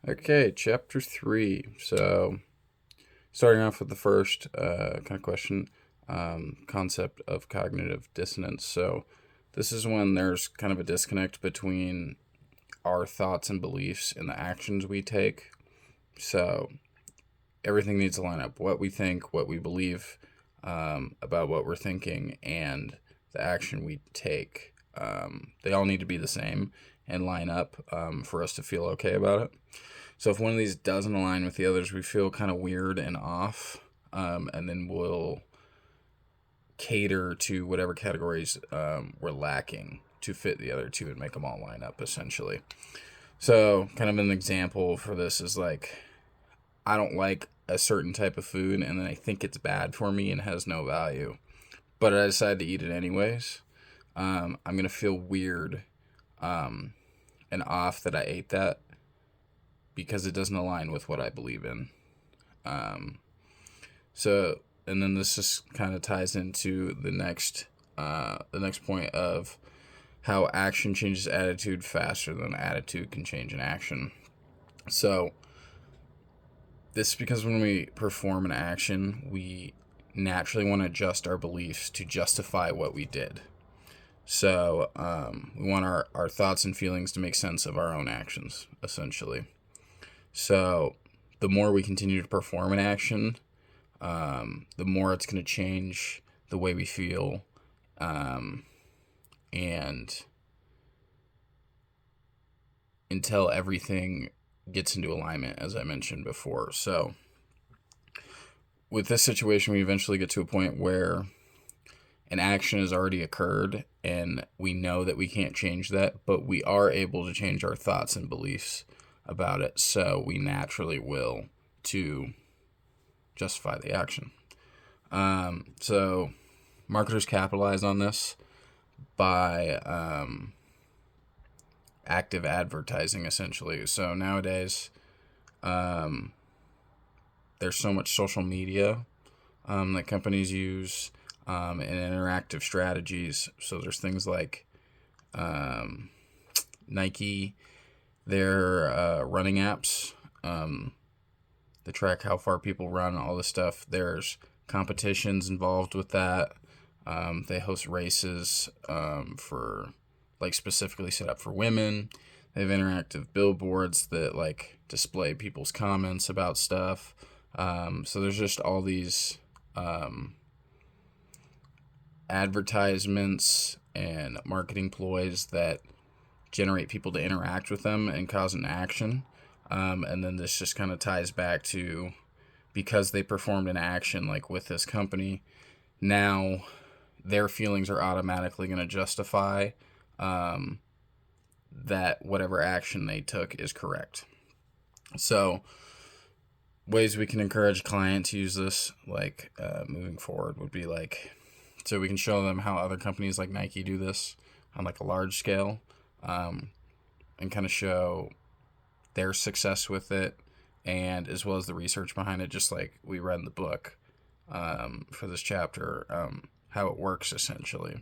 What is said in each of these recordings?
Okay, chapter 3. So, starting off with the first kind of question, concept of cognitive dissonance. So, this is when there's kind of a disconnect between our thoughts and beliefs and the actions we take. So, everything needs to line up: what we think, what we believe about what we're thinking, and the action we take. They all need to be the same and line up for us to feel okay about it. So if one of these doesn't align with the others, we feel kind of weird and off, and then we'll cater to whatever categories we're lacking to fit the other two and make them all line up, essentially. So kind of an example for this is like, I don't like a certain type of food, and then I think it's bad for me and has no value, but I decide to eat it anyways. I'm gonna feel weird and off that I ate that because it doesn't align with what I believe in. Um, so, and then this just kind of ties into the next point of how action changes attitude faster than attitude can change an action. So, this is because when we perform an action, we naturally want to adjust our beliefs to justify what we did. So, we want our thoughts and feelings to make sense of our own actions, essentially. So, the more we continue to perform an action, the more it's going to change the way we feel, um, and until everything gets into alignment, as I mentioned before. So, with this situation, we eventually get to a point where an action has already occurred and we know that we can't change that, but we are able to change our thoughts and beliefs about it. So, we naturally will to justify the action. So, marketers capitalize on this by active advertising, essentially. So nowadays, um, there's so much social media that companies use and interactive strategies. So there's things like um, Nike, their running apps that track how far people run, all this stuff. There's competitions involved with that. They host races for like specifically set up for women. They have interactive billboards that like display people's comments about stuff. So there's just all these um, advertisements and marketing ploys that generate people to interact with them and cause an action. And then this just kind of ties back to because they performed an action like with this company, now their feelings are automatically going to justify um, that whatever action they took is correct. So, ways we can encourage clients to use this, like moving forward, would be like, so we can show them how other companies like Nike do this on like a large scale, um, and kind of show their success with it, and as well as the research behind it, just like we read in the book for this chapter, how it works essentially,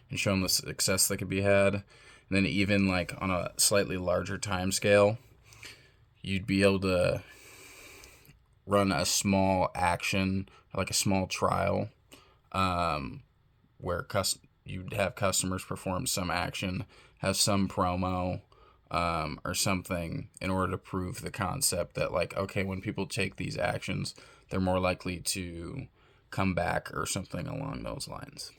and show them the success that could be had. And then even like on a slightly larger time scale, you'd be able to run a small action, like a small trial, um, where you'd have customers perform some action, have some promo, or something in order to prove the concept that like, okay, when people take these actions, they're more likely to come back or something along those lines.